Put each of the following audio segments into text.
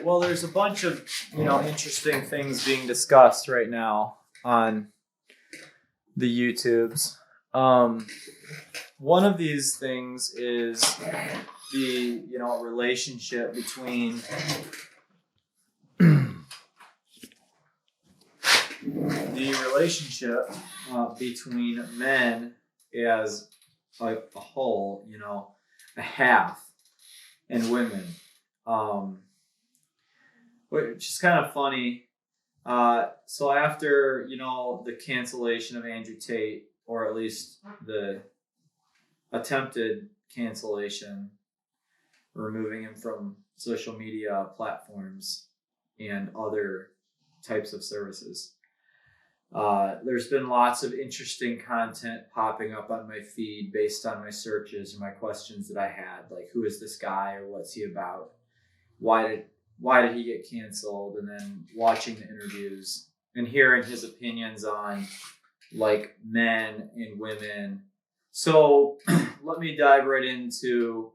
right. Well, there's a bunch of, interesting things being discussed right now on the YouTubes. One of these things is the, relationship between between men as a whole, a half, and women, which is kind of funny. So after, the cancellation of Andrew Tate, or at least the attempted cancellation, removing him from social media platforms and other types of services, there's been lots of interesting content popping up on my feed based on my searches or my questions that I had, like who is this guy or what's he about? Why did he get canceled? And then watching the interviews and hearing his opinions on like men and women. So let me dive right into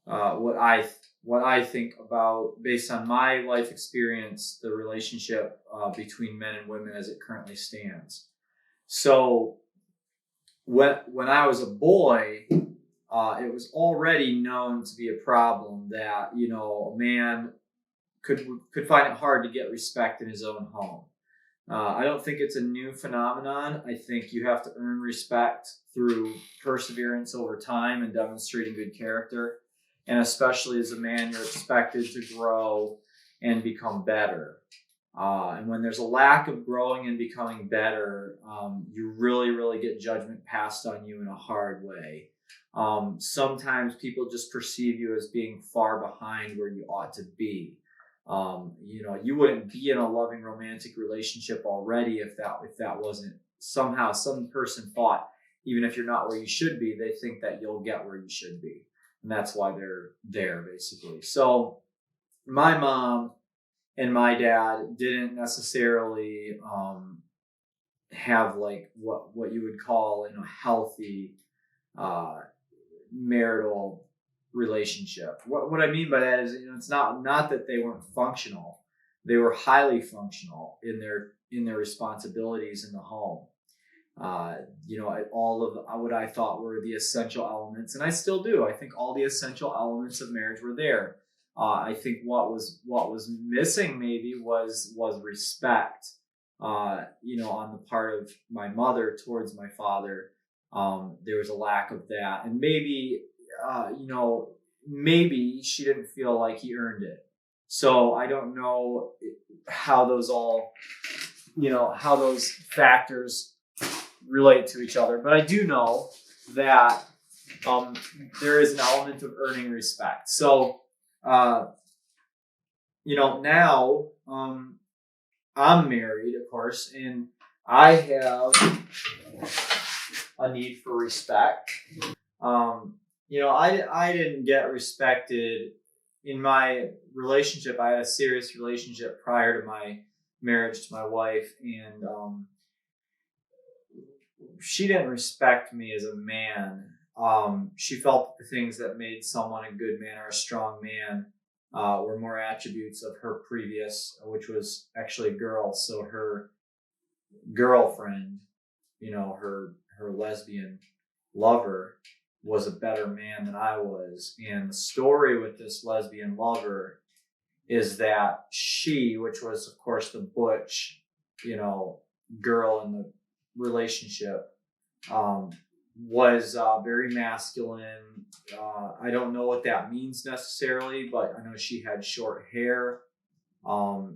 what I think about, based on my life experience, the relationship between men and women as it currently stands. So when I was a boy, it was already known to be a problem that, a man could find it hard to get respect in his own home. I don't think it's a new phenomenon. I think you have to earn respect through perseverance over time and demonstrating good character. And especially as a man, you're expected to grow and become better. And when there's a lack of growing and becoming better, you really, really get judgment passed on you in a hard way. Sometimes people just perceive you as being far behind where you ought to be. You wouldn't be in a loving romantic relationship already if that wasn't somehow some person thought, even if you're not where you should be, they think that you'll get where you should be. And that's why they're there, basically. So my mom and my dad didn't necessarily have like what you would call healthy marital relationship. What I mean by that is, it's not that they weren't functional. They were highly functional in their responsibilities in the home. All of what I thought were the essential elements, and I still do. I think all the essential elements of marriage were there. I think what was missing maybe was respect. On the part of my mother towards my father, there was a lack of that, and maybe maybe she didn't feel like he earned it. So I don't know how those factors relate to each other, but I do know that there is an element of earning respect. So now I'm married, of course, and I have a need for respect. I didn't get respected in my relationship. I had a serious relationship prior to my marriage to my wife, and she didn't respect me as a man. She felt that the things that made someone a good man or a strong man were more attributes of her previous, which was actually a girl. So her girlfriend, her lesbian lover, was a better man than I was. And the story with this lesbian lover is that she, which was of course the butch, girl in the relationship, was very masculine. I don't know what that means necessarily, but I know she had short hair.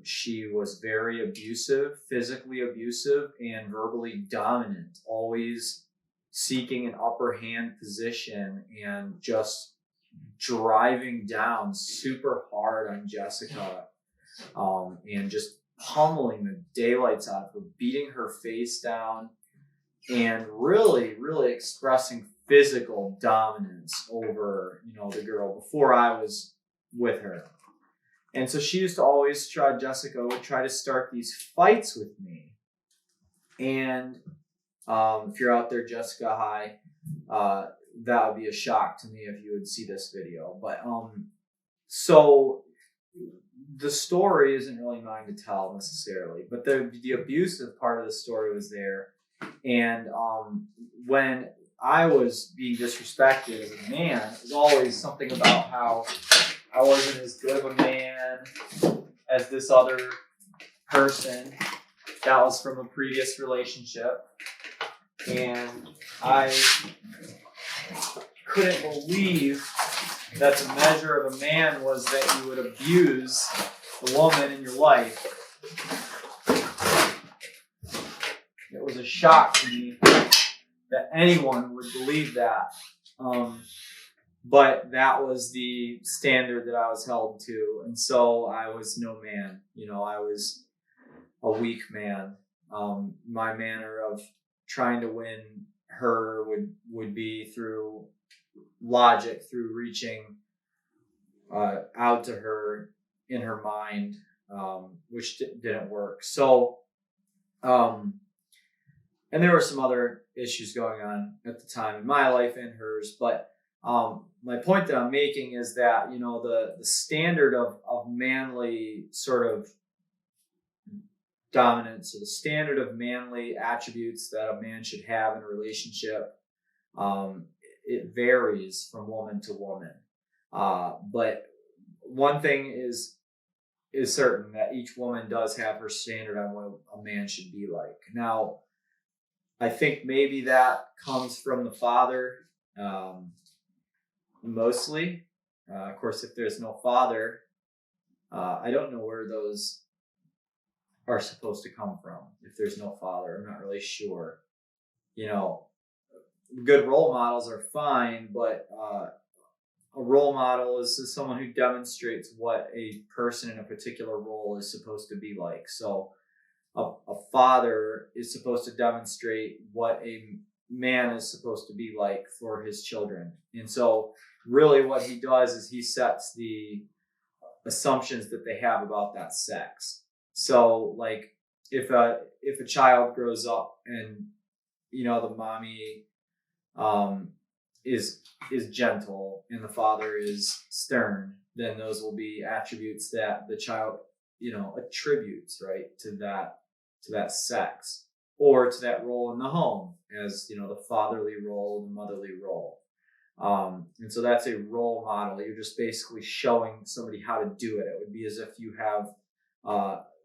She was very abusive, physically abusive, and verbally dominant, always seeking an upper hand position and just driving down super hard on Jessica, and just pummeling the daylights out of her, beating her face down, and really, really expressing physical dominance over, the girl before I was with her. And so she used to always Jessica would try to start these fights with me. And if you're out there, Jessica, hi, that would be a shock to me if you would see this video. But so the story isn't really mine to tell necessarily, but the abusive part of the story was there. And when I was being disrespected as a man, it was always something about how I wasn't as good of a man as this other person that was from a previous relationship. And I couldn't believe that the measure of a man was that you would abuse the woman in your life. It was a shock to me that anyone would believe that. But that was the standard that I was held to. And so I was no man. I was a weak man. My manner of trying to win her would be through logic, through reaching out to her in her mind, which didn't work. So, and there were some other issues going on at the time in my life and hers. But my point that I'm making is that, the standard of manly sort of dominance, or the standard of manly attributes that a man should have in a relationship, it varies from woman to woman. But one thing is certain, that each woman does have her standard on what a man should be like. Now, I think maybe that comes from the father, mostly. Of course, if there's no father, I don't know where those are supposed to come from. If there's no father, I'm not really sure. Good role models are fine, but a role model is someone who demonstrates what a person in a particular role is supposed to be like. So a father is supposed to demonstrate what a man is supposed to be like for his children. And so really what he does is he sets the assumptions that they have about that sex. So like if a child grows up and the mommy is gentle and the father is stern, then those will be attributes that the child attributes, right, to that sex, or to that role in the home, as the fatherly role, the motherly role. And so that's a role model. You're just basically showing somebody how to do it. It would be as if you have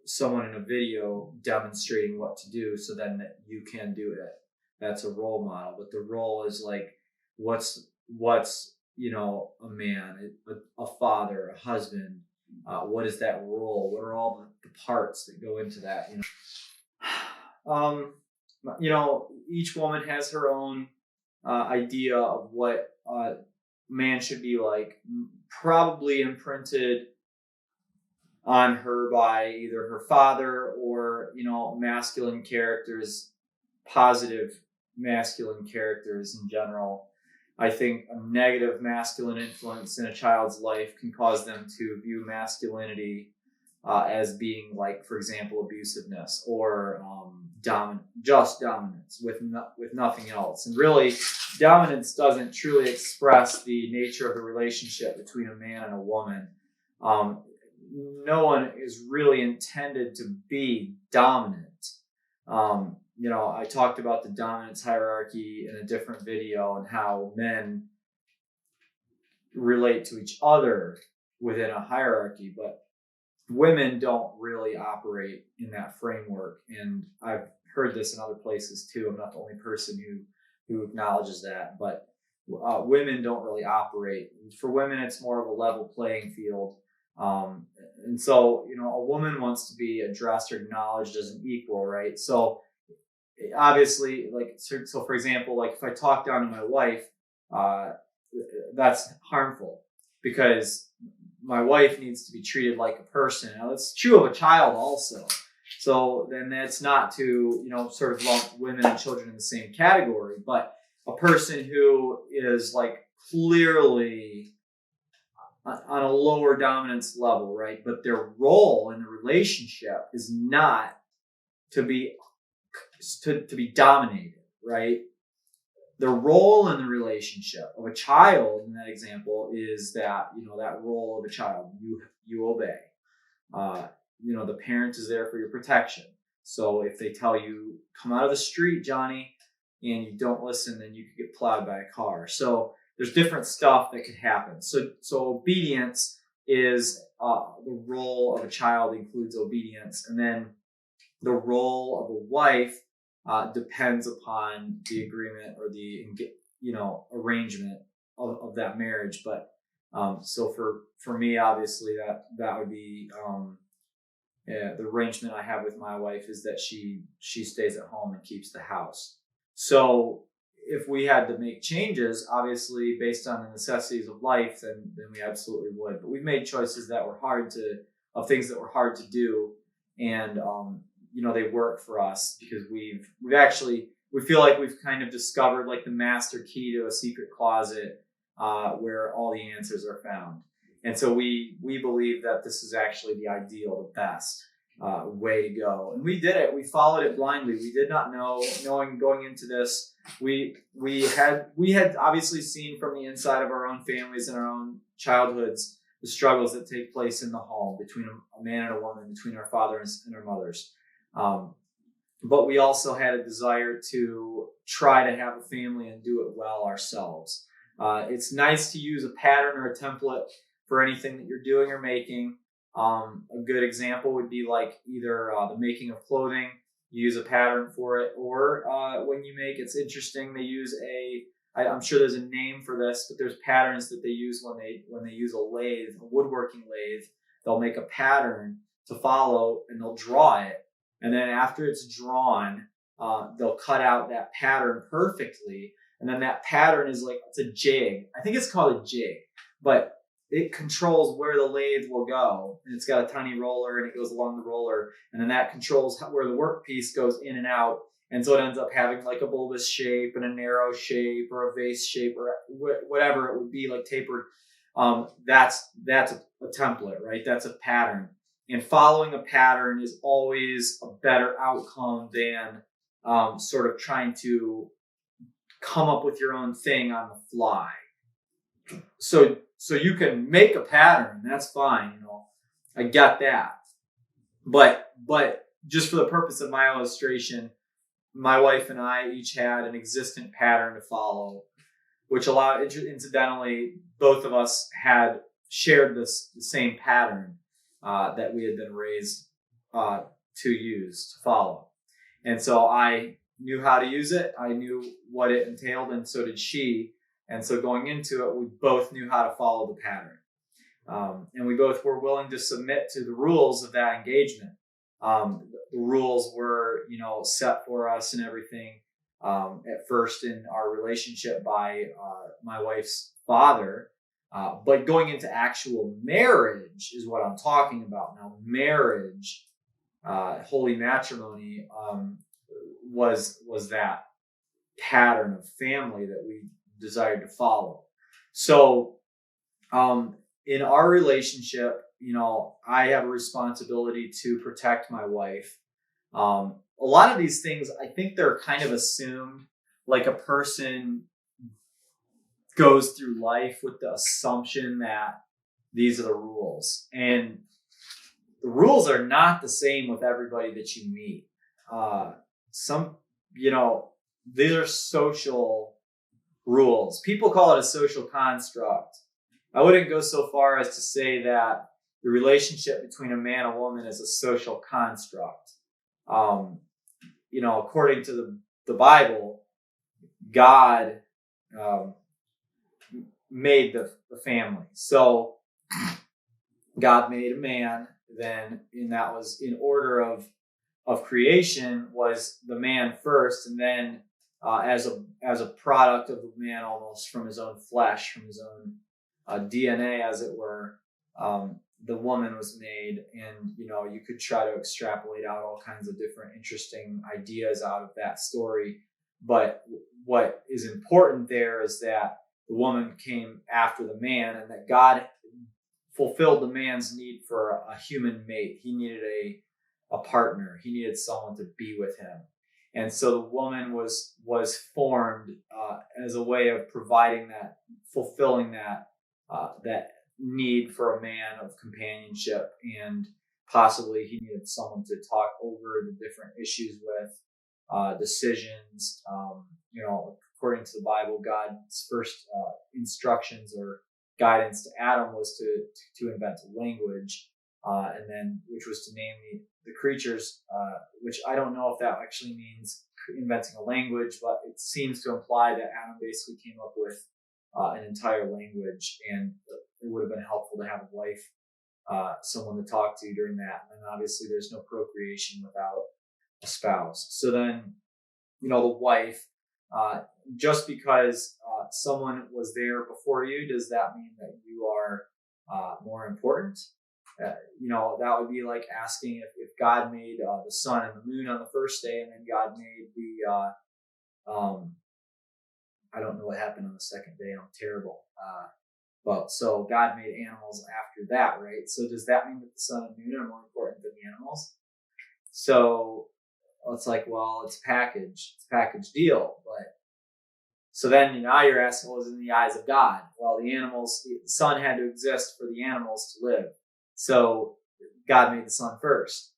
someone in a video demonstrating what to do, so then that you can do it. That's a role model. But the role is like, what's a man, a father, a husband. What is that role? What are all the parts that go into that? Each woman has her own idea of what a man should be like, probably imprinted on her by either her father or masculine characters, positive masculine characters in general. I think a negative masculine influence in a child's life can cause them to view masculinity as being like, for example, abusiveness, or just dominance with nothing else. And really, dominance doesn't truly express the nature of the relationship between a man and a woman. No one is really intended to be dominant. I talked about the dominance hierarchy in a different video, and how men relate to each other within a hierarchy, but women don't really operate in that framework. And I've heard this in other places too. I'm not the only person who acknowledges that, but women don't really operate. For women, it's more of a level playing field. And so, a woman wants to be addressed or acknowledged as an equal, right? So obviously, so for example, like if I talk down to my wife, that's harmful, because my wife needs to be treated like a person. Now, that's true of a child also. So then that's not to, sort of lump women and children in the same category, but a person who is like clearly on a lower dominance level, right? But their role in the relationship is not to be dominated, right? The role in the relationship of a child in that example is that, that role of a child, you obey. The parent is there for your protection. So if they tell you, come out of the street, Johnny, and you don't listen, then you could get plowed by a car. So there's different stuff that could happen. So obedience is the role of a child includes obedience. And then the role of a wife depends upon the agreement or the arrangement of that marriage. But so for me, obviously that would be the arrangement I have with my wife is that she stays at home and keeps the house. So if we had to make changes, obviously based on the necessities of life, then we absolutely would. But we've made choices that were of things that were hard to do, and they work for us because we feel like we've kind of discovered like the master key to a secret closet where all the answers are found. And so we believe that this is actually the ideal, the best way to go. And we did it. We followed it blindly. We did not know, going into this, we had obviously seen from the inside of our own families and our own childhoods the struggles that take place in the home between a man and a woman, between our fathers and our mothers. But we also had a desire to try to have a family and do it well ourselves. It's nice to use a pattern or a template for anything that you're doing or making. A good example would be like either the making of clothing, you use a pattern for it, or when you make, it's interesting, they use I'm sure there's a name for this, but there's patterns that they use when they use a lathe, a woodworking lathe. They'll make a pattern to follow and they'll draw it. And then after it's drawn, they'll cut out that pattern perfectly. And then that pattern is it's a jig. I think it's called a jig, but it controls where the lathe will go. And it's got a tiny roller and it goes along the roller. And then that controls where the workpiece goes in and out. And so it ends up having like a bulbous shape and a narrow shape or a vase shape or whatever it would be, like tapered. That's a template, right? That's a pattern. And following a pattern is always a better outcome than sort of trying to come up with your own thing on the fly. So you can make a pattern, that's fine, I get that. But just for the purpose of my illustration, my wife and I each had an existent pattern to follow, which allowed, incidentally, both of us had shared the same pattern that we had been raised to follow. And so I knew how to use it. I knew what it entailed, and so did she. And so going into it, we both knew how to follow the pattern. And we both were willing to submit to the rules of that engagement. The rules were, set for us and everything at first in our relationship by my wife's father. But going into actual marriage is what I'm talking about now. Marriage, holy matrimony, was that pattern of family that we desired to follow. So in our relationship, I have a responsibility to protect my wife. A lot of these things, I think they're kind of assumed, like a person goes through life with the assumption that these are the rules. And the rules are not the same with everybody that you meet. These are social rules. People call it a social construct. I wouldn't go so far as to say that the relationship between a man and a woman is a social construct. According to the Bible, God made the family. So God made a man, and that was in order of creation, was the man first, and then as a product of the man, almost from his own flesh, from his own DNA, as it were, the woman was made. And you could try to extrapolate out all kinds of different interesting ideas out of that story, but what is important there is that the woman came after the man, and that God fulfilled the man's need for a human mate. He needed a partner. He needed someone to be with him. And so the woman was formed as a way of providing that, fulfilling that need for a man of companionship and possibly he needed someone to talk over the different issues with, decisions. According to the Bible, God's first instructions or guidance to Adam was to invent a language, and then which was to name the creatures, which I don't know if that actually means inventing a language, but it seems to imply that Adam basically came up with an entire language, and it would have been helpful to have a wife, someone to talk to during that. And obviously there's no procreation without a spouse. So then, the wife, just because someone was there before you, does that mean that you are more important? That would be like asking if God made the sun and the moon on the first day, and then God made I don't know what happened on the second day. I'm terrible. But so God made animals after that, right? So does that mean that the sun and moon are more important than the animals? So it's like, well, it's a package deal. But so then now you're asking, well, is in the eyes of God? Well, the sun had to exist for the animals to live. So God made the sun first.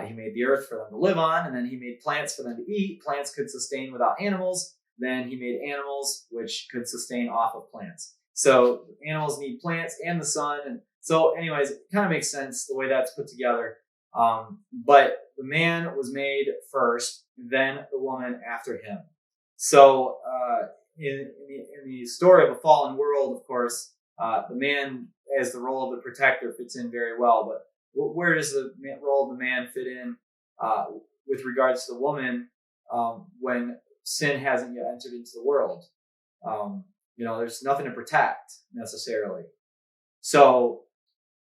He made the earth for them to live on, and then he made plants for them to eat. Plants could sustain without animals. Then he made animals which could sustain off of plants. So animals need plants and the sun. And so anyways, it kind of makes sense the way that's put together. But the man was made first, then the woman after him. So in the story of a fallen world, of course, the man as the role of the protector fits in very well. But where does the role of the man fit in with regards to the woman when sin hasn't yet entered into the world? There's nothing to protect necessarily. So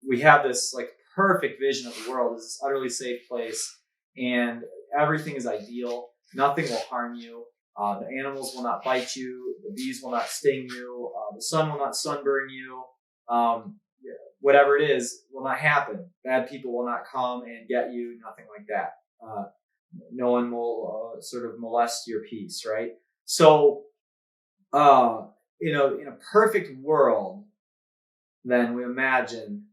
we have this like perfect vision of the world as this utterly safe place, and everything is ideal. Nothing will harm you. The animals will not bite you. The bees will not sting you. The sun will not sunburn you. Whatever it is will not happen. Bad people will not come and get you. Nothing like that. No one will sort of molest your peace, right? So, in a perfect world, then we imagine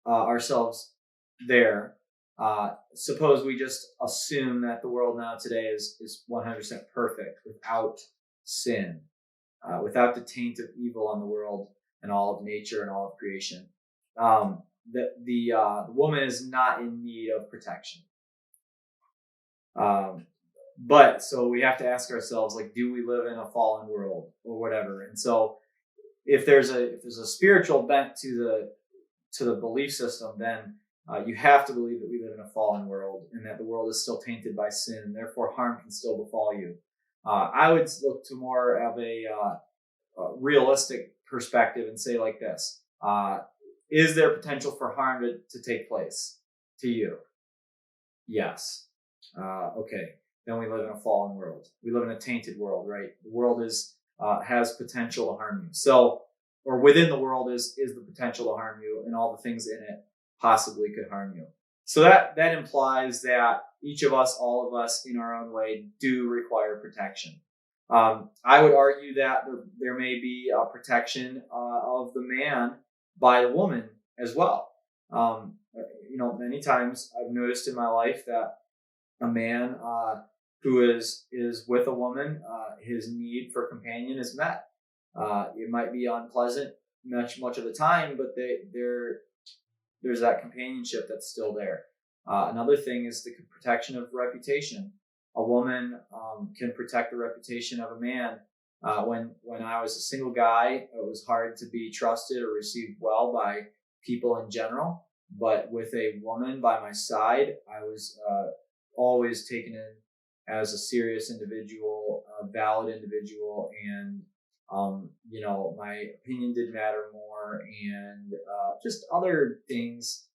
ourselves there. Suppose we just assume that the world now today is 100% perfect, without sin, without the taint of evil on the world and all of nature and all of creation. The woman is not in need of protection. But so we have to ask ourselves, like, do we live in a fallen world or whatever? And so if there's a spiritual bent to the belief system, then you have to believe that we live in a fallen world and that the world is still tainted by sin, and therefore harm can still befall you. I would look to more of a realistic perspective and say like this: is there potential for harm to take place to you? Yes. Okay. Then we live in a fallen world. We live in a tainted world, right? The world has potential to harm you. So, or within the world is the potential to harm you, and all the things in it possibly could harm you. So that implies that each of us, all of us, in our own way, do require protection. I would argue that there may be a protection of the man by the woman as well. Many times I've noticed in my life that a man who is with a woman, his need for companion is met. It might be unpleasant much of the time, but there's that companionship that's still there. Another thing is the protection of reputation. A woman can protect the reputation of a man. When I was a single guy, it was hard to be trusted or received well by people in general. But with a woman by my side, I was always taken in as a serious individual, a valid individual, and my opinion did matter more, and just other things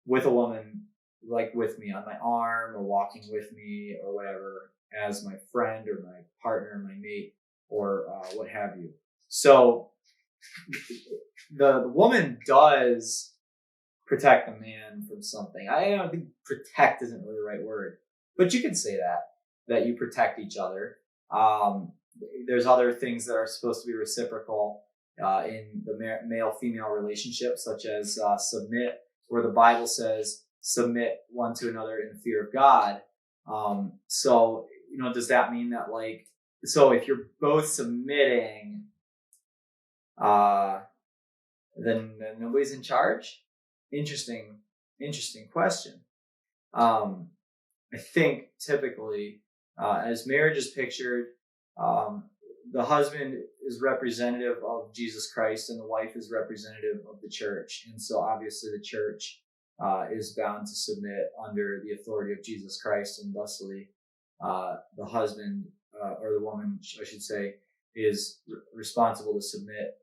with a woman, like with me on my arm or walking with me or whatever, as my friend or my partner, my mate, or what have you. So the woman does protect the man from something. I don't think protect isn't really the right word, but you can say that you protect each other. There's other things that are supposed to be reciprocal in the male-female relationship, such as submit where the Bible says submit one to another in the fear of God. So, does that mean that so if you're both submitting, then nobody's in charge? Interesting question. I think typically, as marriage is pictured, the husband is representative of Jesus Christ and the wife is representative of the church. And so obviously the church is bound to submit under the authority of Jesus Christ, and thusly the husband or the woman, I should say, is responsible to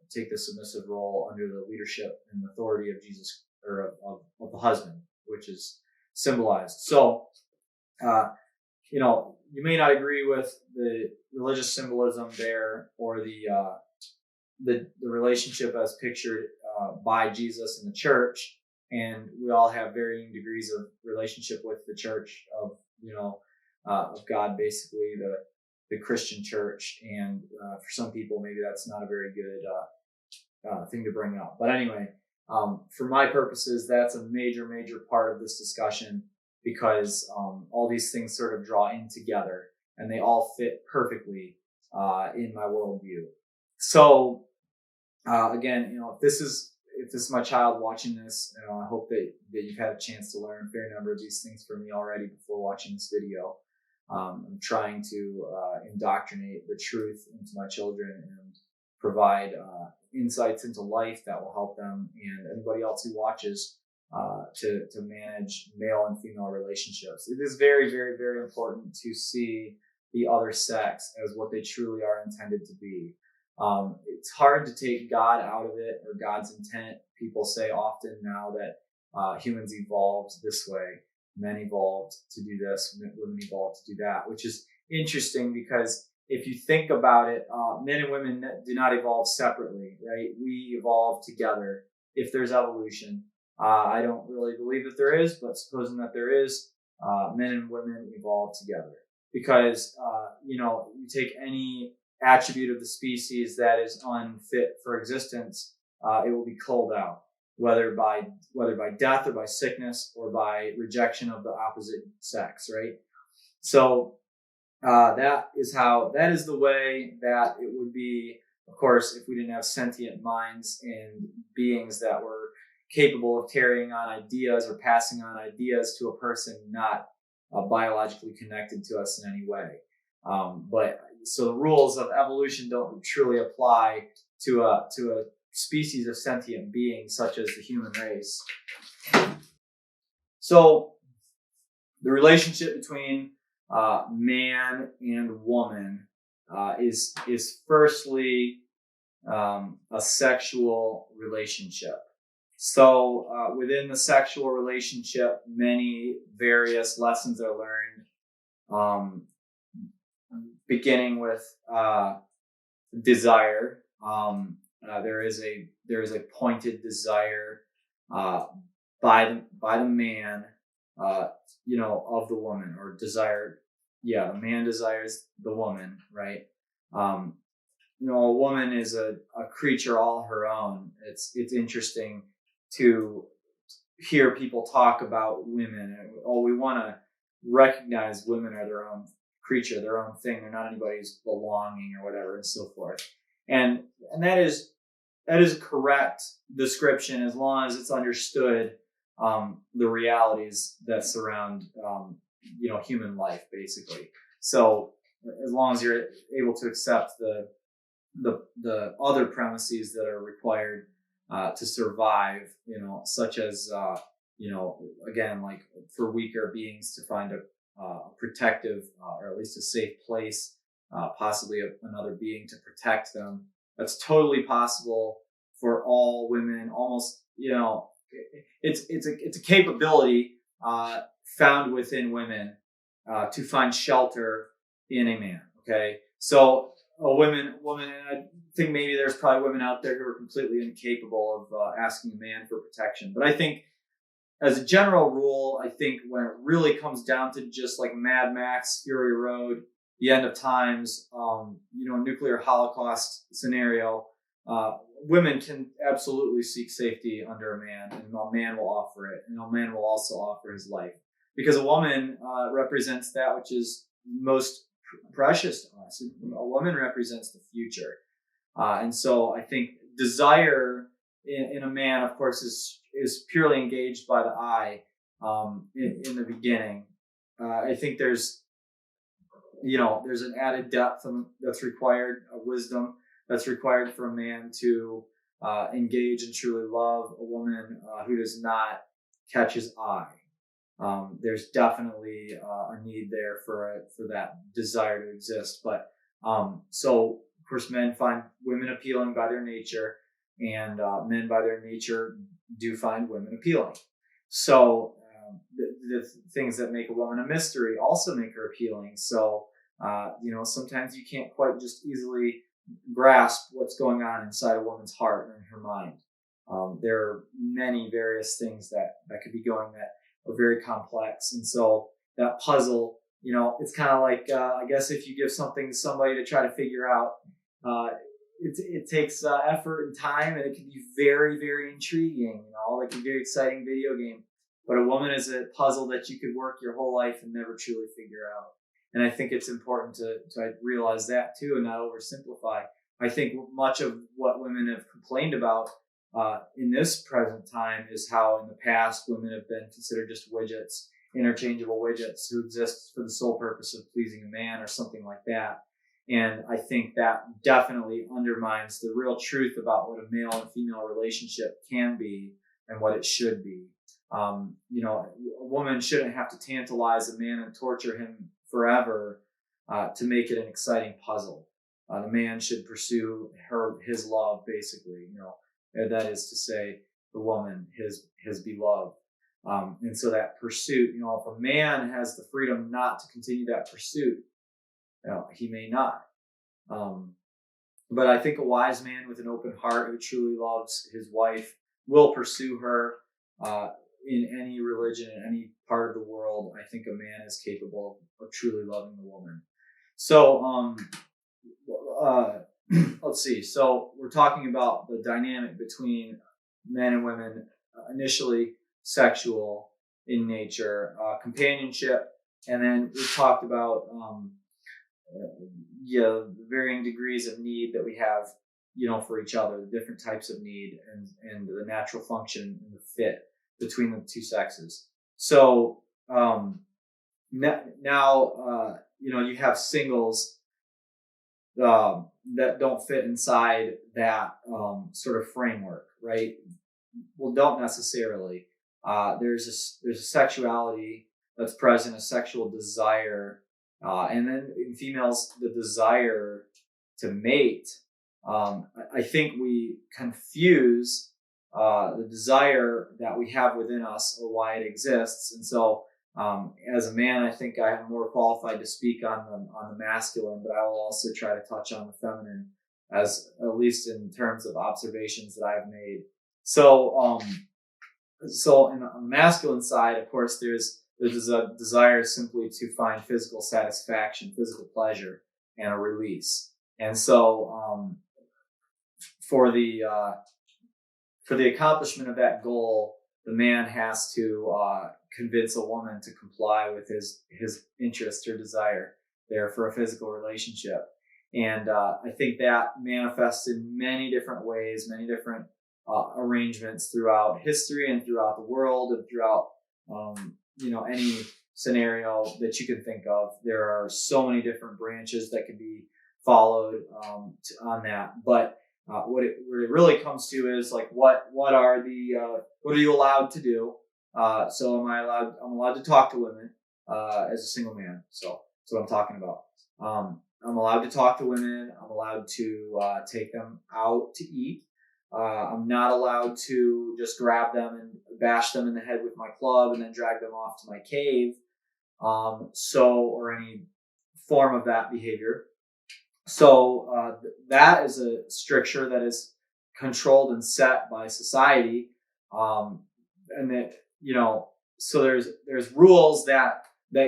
take the submissive role under the leadership and authority of Jesus, or of the husband, which is symbolized. So, you may not agree with the religious symbolism there, or the relationship as pictured by Jesus and the church, and we all have varying degrees of relationship with the church of God, basically the Christian church, and for some people maybe that's not a very good thing to bring up. But anyway, for my purposes, that's a major part of this discussion, because all these things sort of draw in together and they all fit perfectly in my worldview. So again, if this is my child watching this, I hope that you've had a chance to learn a fair number of these things from me already before watching this video. I'm trying to indoctrinate the truth into my children and provide insights into life that will help them and anybody else who watches to manage male and female relationships. It is very important to see the other sex as what they truly are intended to be. It's hard to take God out of it, or God's intent. People say often now that humans evolved this way, men evolved to do this, women evolved to do that, which is interesting because if you think about it, men and women do not evolve separately, right? We evolve together if there's evolution. I don't really believe that there is, but supposing that there is, men and women evolve together, because you take any attribute of the species that is unfit for existence, it will be culled out, whether by death or by sickness or by rejection of the opposite sex, right? So that is the way that it would be, of course, if we didn't have sentient minds and beings that were capable of carrying on ideas or passing on ideas to a person not biologically connected to us in any way. But so the rules of evolution don't truly apply to a species of sentient beings such as the human race. So the relationship between man and woman is firstly a sexual relationship. So within the sexual relationship, many various lessons are learned, beginning with desire. There is a pointed desire by the man, of the woman, or desire. Yeah, the man desires the woman, right? A woman is a creature all her own. It's interesting to hear people talk about women. We want to recognize women are their own creature, their own thing. They're not anybody's belonging or whatever, and so forth. And that is a correct description as long as it's understood the realities that surround human life, basically. So as long as you're able to accept the other premises that are required to survive, such as again, like for weaker beings to find a protective or at least a safe place, possibly another being to protect them. That's totally possible for all women. Almost, it's a capability found within women to find shelter in a man. Okay, so a woman, and I think maybe there's probably women out there who are completely incapable of asking a man for protection. But I think, as a general rule, I think when it really comes down to just like Mad Max, Fury Road, the end of times, nuclear holocaust scenario, women can absolutely seek safety under a man, and a man will offer it, and a man will also offer his life, because a woman represents that which is most precious to us. A woman represents the future, and so I think desire in a man, of course, is purely engaged by the eye in the beginning. I think there's an added depth that's required, a wisdom that's required for a man to engage and truly love a woman who does not catch his eye. There's definitely a need there for that desire to exist. But so of course, men find women appealing by their nature, and men by their nature do find women appealing. So the things that make a woman a mystery also make her appealing. So sometimes you can't quite just easily grasp what's going on inside a woman's heart and in her mind. There are many various things that could be going that are very complex, and so that puzzle, it's kind of like I guess if you give something to somebody to try to figure out, it takes effort and time, and it can be very, very intriguing, like a very exciting video game. But a woman is a puzzle that you could work your whole life and never truly figure out. And I think it's important to realize that too, and not oversimplify. I think much of what women have complained about in this present time is how in the past women have been considered just widgets, interchangeable widgets who exist for the sole purpose of pleasing a man or something like that. And I think that definitely undermines the real truth about what a male and female relationship can be and what it should be. A woman shouldn't have to tantalize a man and torture him forever to make it an exciting puzzle. The man should pursue his love, basically. That is to say, the woman, his beloved. And so that pursuit, if a man has the freedom not to continue that pursuit, he may not. But I think a wise man with an open heart who truly loves his wife will pursue her in any religion, in any part of the world. I think a man is capable of truly loving the woman. So let's see. So we're talking about the dynamic between men and women, initially sexual in nature, companionship, and then we talked about the varying degrees of need that we have, for each other, the different types of need, and the natural function and the fit between the two sexes. So now you have singles that don't fit inside that sort of framework, right? Well, don't necessarily. There's a sexuality that's present, a sexual desire, and then in females, the desire to mate. I think we confuse the desire that we have within us or why it exists, and so as a man, I think I am more qualified to speak on the masculine, but I will also try to touch on the feminine, as at least in terms of observations that I've made. So, on the masculine side, of course, there's a desire simply to find physical satisfaction, physical pleasure, and a release. And so, for the accomplishment of that goal, the man has to convince a woman to comply with his interest or desire there for a physical relationship. And I think that manifests in many different ways, many different arrangements throughout history and throughout the world and throughout any scenario that you can think of. There are so many different branches that can be followed on that. But what it really comes to is like what are you allowed to do? So I'm allowed to talk to women as a single man. So that's what I'm talking about. I'm allowed to talk to women. I'm allowed to take them out to eat. I'm not allowed to just grab them and bash them in the head with my club and then drag them off to my cave. Or any form of that behavior. So that is a stricture that is controlled and set by society, and that so there's rules that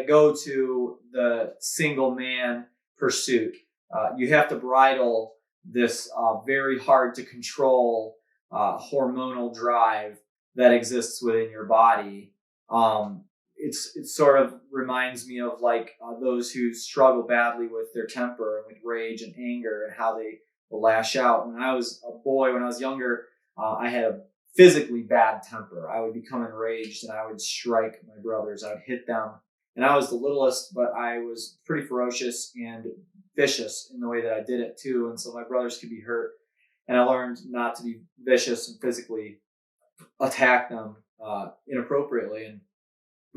go to the single man pursuit. You have to bridle this very hard to control hormonal drive that exists within your body. It sort of reminds me of like those who struggle badly with their temper and with rage and anger and how they will lash out. When I was a boy, when I was younger, I had a physically bad temper. I would become enraged and I would strike my brothers. I would hit them. And I was the littlest, but I was pretty ferocious and vicious in the way that I did it too. And so my brothers could be hurt. And I learned not to be vicious and physically attack them inappropriately, and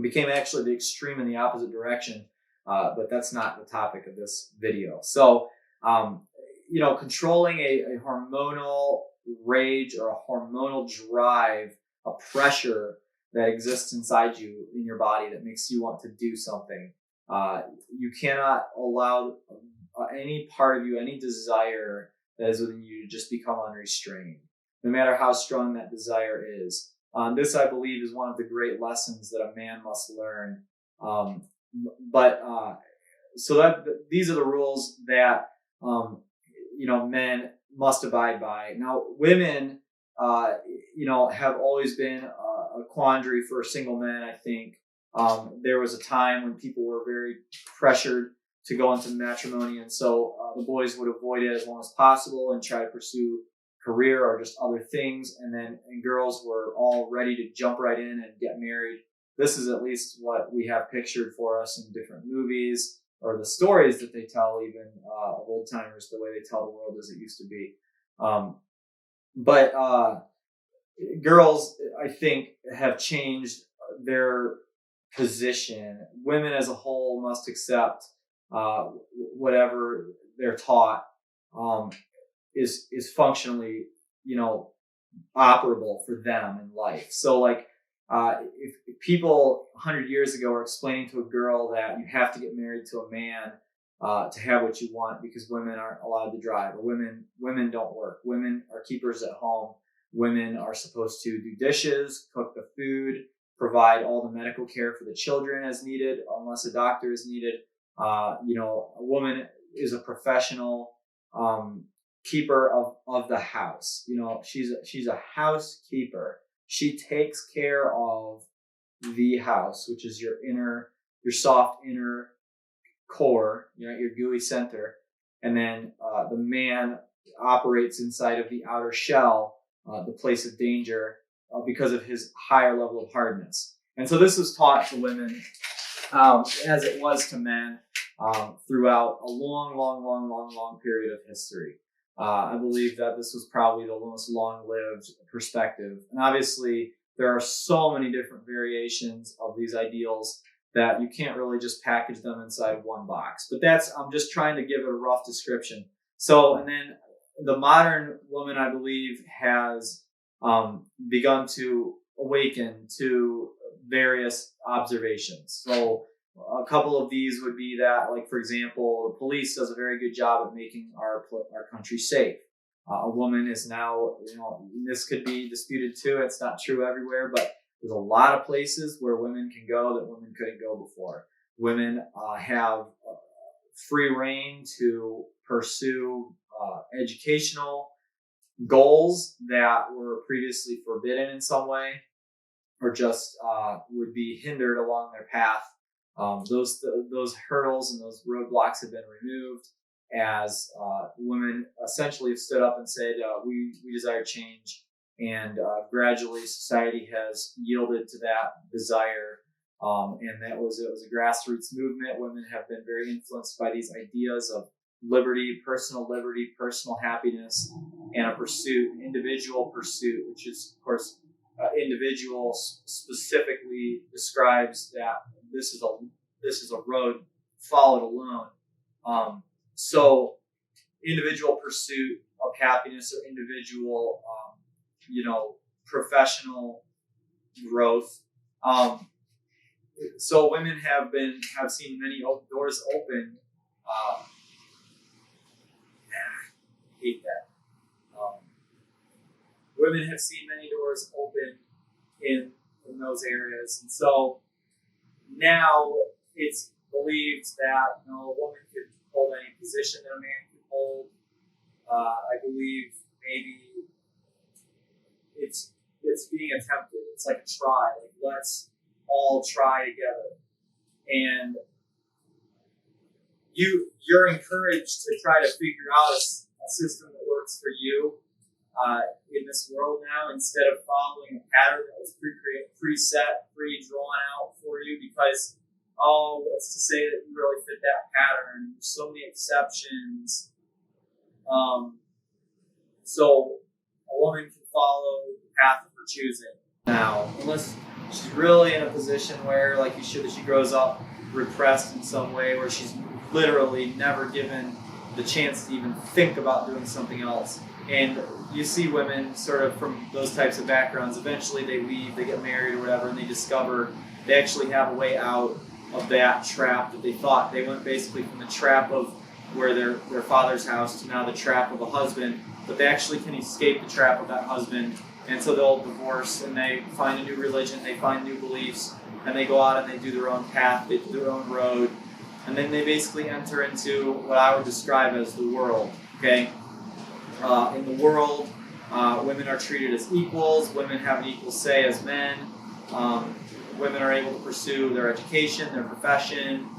became actually the extreme in the opposite direction. But that's not the topic of this video. So, controlling a hormonal rage or a hormonal drive, a pressure that exists inside you in your body that makes you want to do something. You cannot allow any part of you, any desire that is within you to just become unrestrained, no matter how strong that desire is. This, I believe, is one of the great lessons that a man must learn. So these are the rules that men must abide by. Now, women, have always been a quandary for single men. I think there was a time when people were very pressured to go into matrimony, and so the boys would avoid it as long as possible and try to pursue career or just other things, and girls were all ready to jump right in and get married. This is at least what we have pictured for us in different movies, or the stories that they tell, even of old timers, the way they tell the world as it used to be. But girls, I think, have changed their position. Women as a whole must accept whatever they're taught is functionally, operable for them in life. So if people 100 years ago were explaining to a girl that you have to get married to a man to have what you want because women aren't allowed to drive, or women don't work, women are keepers at home, women are supposed to do dishes, cook the food, provide all the medical care for the children as needed, unless a doctor is needed. A woman is a professional keeper of the house. She's a housekeeper. She takes care of the house, which is your soft inner core, your gooey center, and then the man operates inside of the outer shell, the place of danger, because of his higher level of hardness. And so this was taught to women as it was to men throughout a long period of history. I believe that this was probably the most long-lived perspective. And obviously, there are so many different variations of these ideals that you can't really just package them inside of one box. But I'm just trying to give it a rough description. So, and then the modern woman, I believe, has begun to awaken to various observations. So a couple of these would be that, like, for example, the police does a very good job of making our country safe. A woman is now, this could be disputed too. It's not true everywhere, but there's a lot of places where women can go that women couldn't go before. Women have free reign to pursue educational goals that were previously forbidden in some way, or just would be hindered along their path. Those hurdles and those roadblocks have been removed as women essentially have stood up and said, we desire change. And gradually society has yielded to that desire. And it was a grassroots movement. Women have been very influenced by these ideas of liberty, personal happiness, and a pursuit, an individual pursuit, which is, of course, individual specifically describes that this is a road followed alone. So individual pursuit of happiness, or individual, professional growth. So women have seen many doors open. Hate that. Women have seen many doors open in those areas, and so now it's believed that a woman could hold any position that a man could hold. I believe maybe it's being attempted. It's like a try. Like, let's all try together. And you're encouraged to try to figure out a system that works for you in this world now, instead of following a pattern that was preset, pre-drawn out for you, because what's to say that you really fit that pattern? There's so many exceptions. So a woman can follow the path of her choosing now, unless she's really in a position where, like you should, she grows up repressed in some way, where she's literally never given the chance to even think about doing something else. And you see women sort of from those types of backgrounds, eventually they leave, they get married or whatever, and they discover they actually have a way out of that trap that they thought. They went basically from the trap of where their father's house to now the trap of a husband, but they actually can escape the trap of that husband. And so they'll divorce and they find a new religion, they find new beliefs, and they go out and they do their own path, they do their own road, and then they basically enter into what I would describe as the world. Okay, in the world, women are treated as equals. Women have an equal say as men. Women are able to pursue their education, their profession.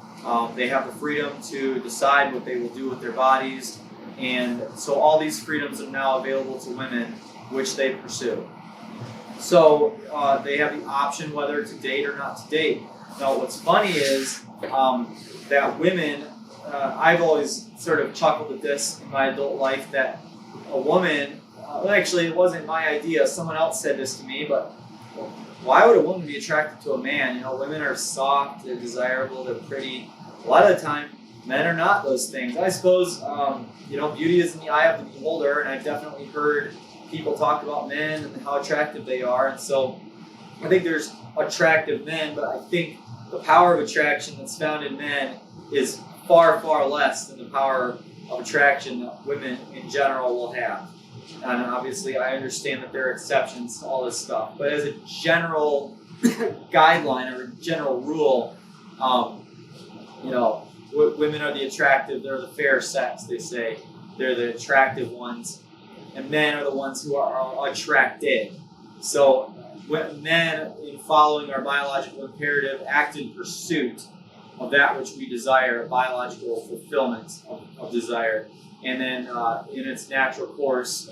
They have the freedom to decide what they will do with their bodies, and so all these freedoms are now available to women, which they pursue. So they have the option whether to date or not to date. Now, what's funny is that women, I've always sort of chuckled at this in my adult life, that a woman, actually it wasn't my idea, someone else said this to me, but why would a woman be attracted to a man? You know, women are soft, they're desirable, they're pretty. A lot of the time, men are not those things. I suppose, beauty is in the eye of the beholder, and I've definitely heard people talk about men and how attractive they are, and so I think there's attractive men, but I think the power of attraction that's found in men is far, far less than the power of attraction that women in general will have. And obviously I understand that there are exceptions to all this stuff, but as a general guideline or a general rule, women are the attractive, they're the fair sex, they say. They're the attractive ones, and men are the ones who are attracted. So when men, in following our biological imperative, act in pursuit of that which we desire, biological fulfillment of desire, and then in its natural course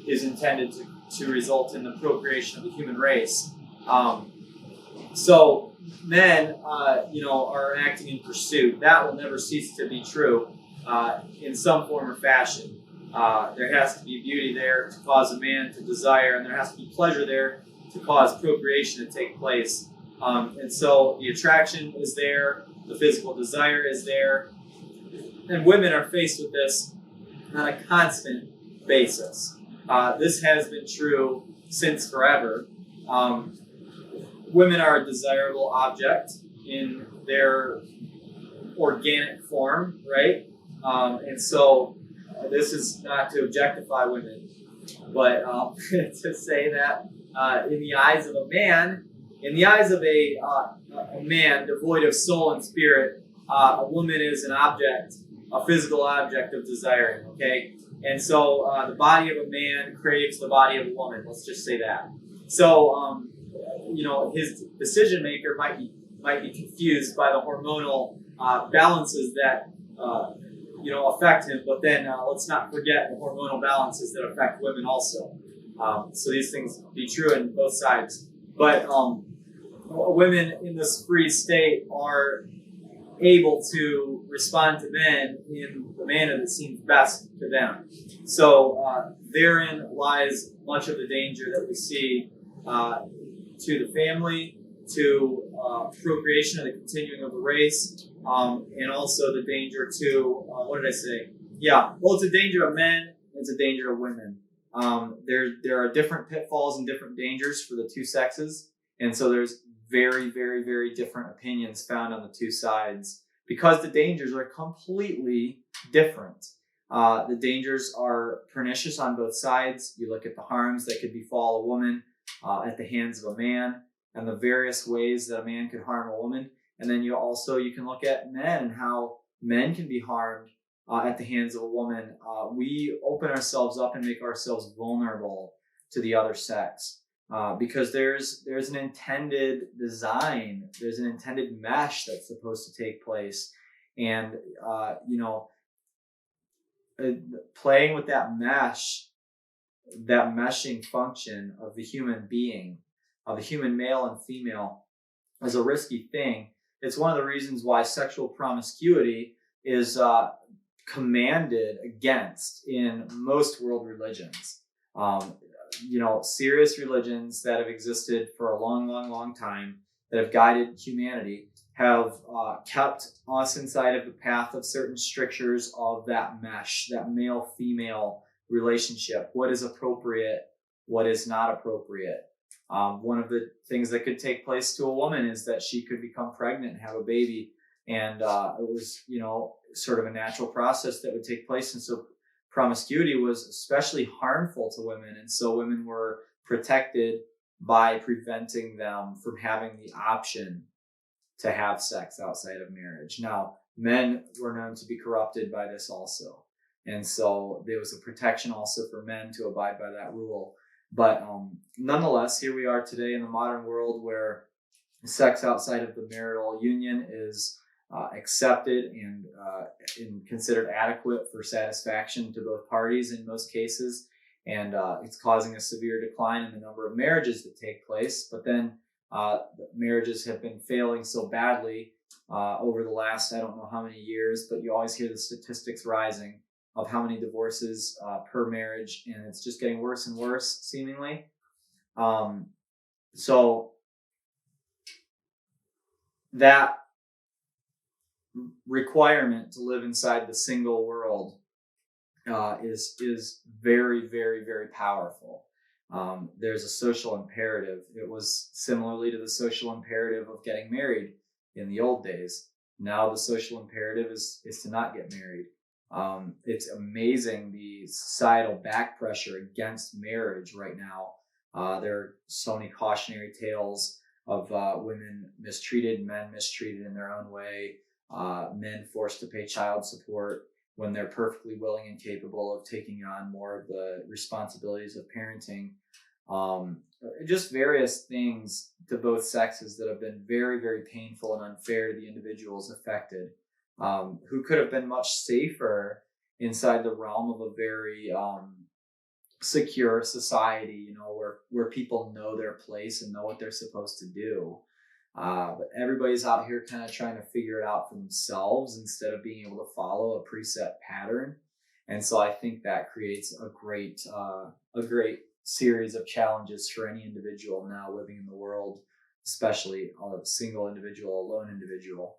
is intended to result in the procreation of the human race. So men, are acting in pursuit. That will never cease to be true in some form or fashion. There has to be beauty there to cause a man to desire, and there has to be pleasure there to cause procreation to take place. And so the attraction is there, the physical desire is there, and women are faced with this on a constant basis. This has been true since forever. Women are a desirable object in their organic form, right? And so this is not to objectify women, but to say that in the eyes of a man, in the eyes of a man devoid of soul and spirit, a woman is an object, a physical object of desiring, okay? And so the body of a man craves the body of a woman, let's just say that. So, his decision maker might be confused by the hormonal balances that, affect him, but then let's not forget the hormonal balances that affect women also. So these things be true in both sides. But women in this free state are able to respond to men in the manner that seems best to them. So therein lies much of the danger that we see to the family, to procreation and the continuing of the race, and also the danger to, what did I say? Yeah, well, it's a danger of men, it's a danger of women. There are different pitfalls and different dangers for the two sexes, and so there's very, very, very different opinions found on the two sides because the dangers are completely different. The dangers are pernicious on both sides. You look at the harms that could befall a woman at the hands of a man and the various ways that a man could harm a woman. And then you can look at men and how men can be harmed at the hands of a woman, we open ourselves up and make ourselves vulnerable to the other sex. Because there's an intended design, there's an intended mesh that's supposed to take place, and playing with that mesh, that meshing function of the human being, of the human male and female, is a risky thing. It's one of the reasons why sexual promiscuity is commanded against in most world religions. Serious religions that have existed for a long, long, long time, that have guided humanity, have kept us inside of the path of certain strictures of that mesh, that male-female relationship. What is appropriate? What is not appropriate? One of the things that could take place to a woman is that she could become pregnant and have a baby. And it was, sort of a natural process that would take place. And so promiscuity was especially harmful to women. And so women were protected by preventing them from having the option to have sex outside of marriage. Now, men were known to be corrupted by this also. And so there was a protection also for men to abide by that rule. But nonetheless, here we are today in the modern world where sex outside of the marital union is accepted and considered adequate for satisfaction to both parties in most cases. And it's causing a severe decline in the number of marriages that take place. But then marriages have been failing so badly over the last, I don't know how many years, but you always hear the statistics rising of how many divorces per marriage, and it's just getting worse and worse, seemingly. So that requirement to live inside the single world is very, very, very powerful. There's a social imperative. It was similarly to the social imperative of getting married in the old days. Now the social imperative is to not get married. It's amazing the societal back pressure against marriage right now. There are so many cautionary tales of women mistreated, men mistreated in their own way, men forced to pay child support when they're perfectly willing and capable of taking on more of the responsibilities of parenting. Just various things to both sexes that have been very, very painful and unfair to the individuals affected, who could have been much safer inside the realm of a very secure society, where people know their place and know what they're supposed to do. But everybody's out here kind of trying to figure it out for themselves instead of being able to follow a preset pattern. And so I think that creates a great series of challenges for any individual now living in the world, especially a single individual, a lone individual.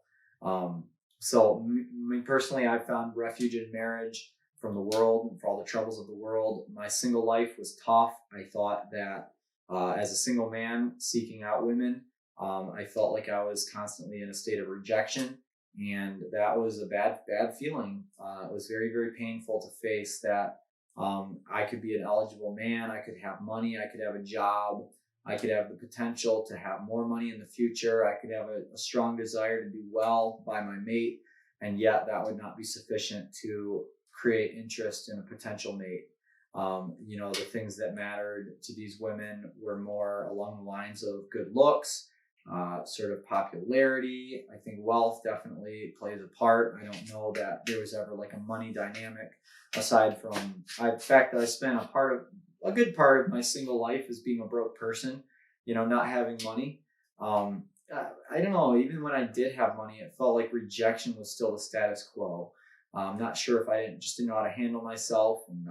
So me personally, I found refuge in marriage from the world and for all the troubles of the world. My single life was tough. I thought that as a single man seeking out women, I felt like I was constantly in a state of rejection, and that was a bad feeling. It was very, very painful to face that I could be an eligible man, I could have money, I could have a job, I could have the potential to have more money in the future, I could have a strong desire to do well by my mate, and yet that would not be sufficient to create interest in a potential mate. The things that mattered to these women were more along the lines of good looks, sort of popularity. I think wealth definitely plays a part. I don't know that there was ever like a money dynamic aside from the fact that I spent a good part of my single life as being a broke person, not having money. I don't know, even when I did have money, it felt like rejection was still the status quo. I'm not sure if I didn't know how to handle myself, and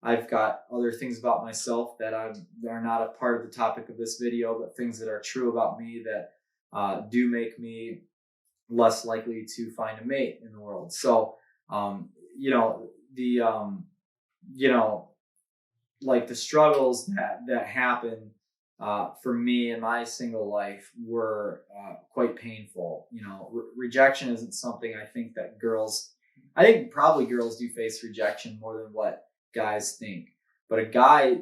I've got other things about myself that are not a part of the topic of this video, but things that are true about me that do make me less likely to find a mate in the world. So, like the struggles that happen for me in my single life were quite painful. Rejection isn't something I think probably girls do face rejection more than what guys think. But a guy,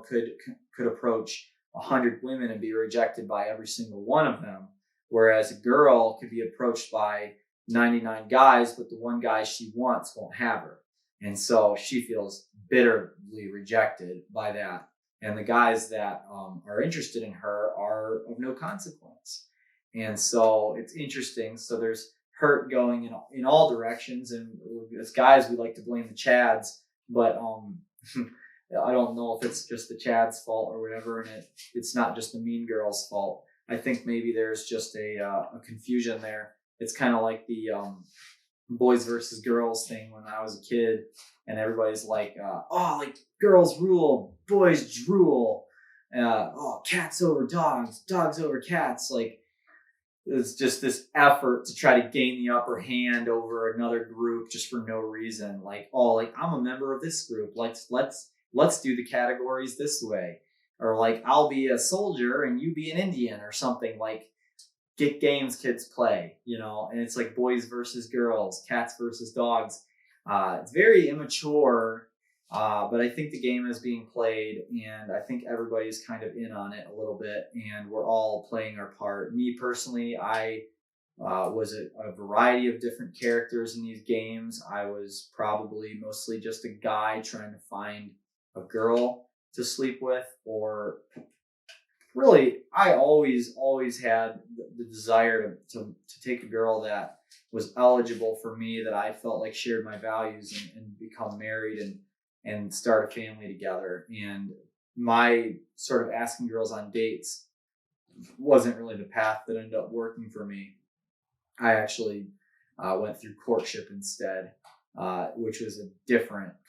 could approach 100 women and be rejected by every single one of them, whereas a girl could be approached by 99 guys, but the one guy she wants won't have her. And so she feels bitterly rejected by that. And the guys that are interested in her are of no consequence. And so it's interesting. So there's hurt going in all directions. And as guys, we like to blame the Chads, but I don't know if it's just the Chad's fault or whatever, and it's not just the mean girl's fault. I think maybe there's just a confusion there. It's kind of like the boys versus girls thing when I was a kid, and everybody's like, oh, like girls rule, boys drool, oh, cats over dogs, dogs over cats. Like, it's just this effort to try to gain the upper hand over another group just for no reason. Like, oh, like I'm a member of this group. Let's do the categories this way. Or like, I'll be a soldier and you be an Indian or something. Like, get games kids play, and it's like boys versus girls, cats versus dogs. It's very immature, but I think the game is being played, and I think everybody's kind of in on it a little bit, and we're all playing our part. Me personally, I was a variety of different characters in these games. I was probably mostly just a guy trying to find a girl to sleep with, or really, I always had the desire to take a girl that was eligible for me, that I felt like shared my values, and become married and start a family together. And my sort of asking girls on dates wasn't really the path that ended up working for me. I actually went through courtship instead, which was a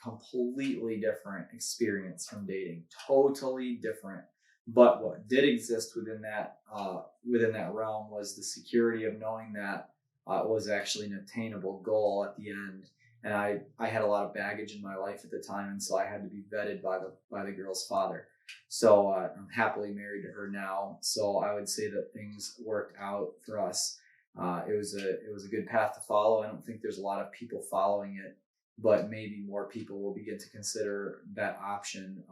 completely different experience from dating. Totally different. But what did exist within that realm was the security of knowing that it was actually an attainable goal at the end. And I had a lot of baggage in my life at the time, and so I had to be vetted by the girl's father. So I'm happily married to her now. So I would say that things worked out for us. It was a good path to follow. I don't think there's a lot of people following it, but maybe more people will begin to consider that option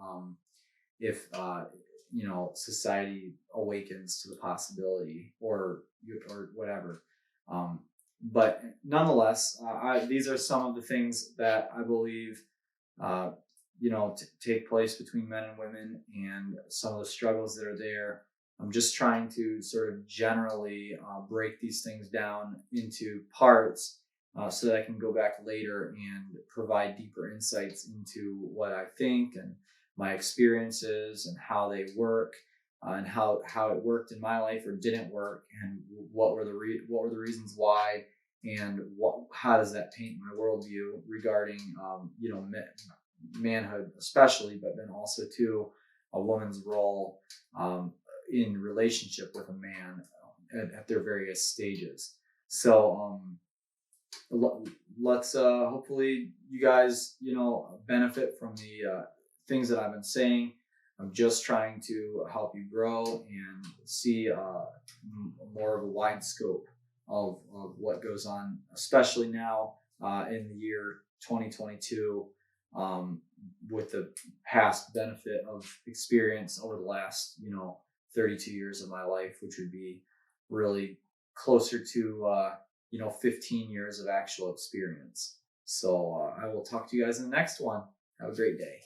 if society awakens to the possibility or whatever. But nonetheless, these are some of the things that I believe take place between men and women, and some of the struggles that are there. I'm just trying to sort of generally break these things down into parts so that I can go back later and provide deeper insights into what I think and my experiences and how they work, and how it worked in my life or didn't work, and what were the reasons why, and how does that paint my worldview regarding manhood especially, but then also too a woman's role in relationship with a man at their various stages. So let's hopefully you guys benefit from the things that I've been saying. I'm just trying to help you grow and see more of a wide scope of what goes on, especially now in the year 2022, with the past benefit of experience over the last 32 years of my life, which would be really closer to 15 years of actual experience. So I will talk to you guys in the next one. Have a great day.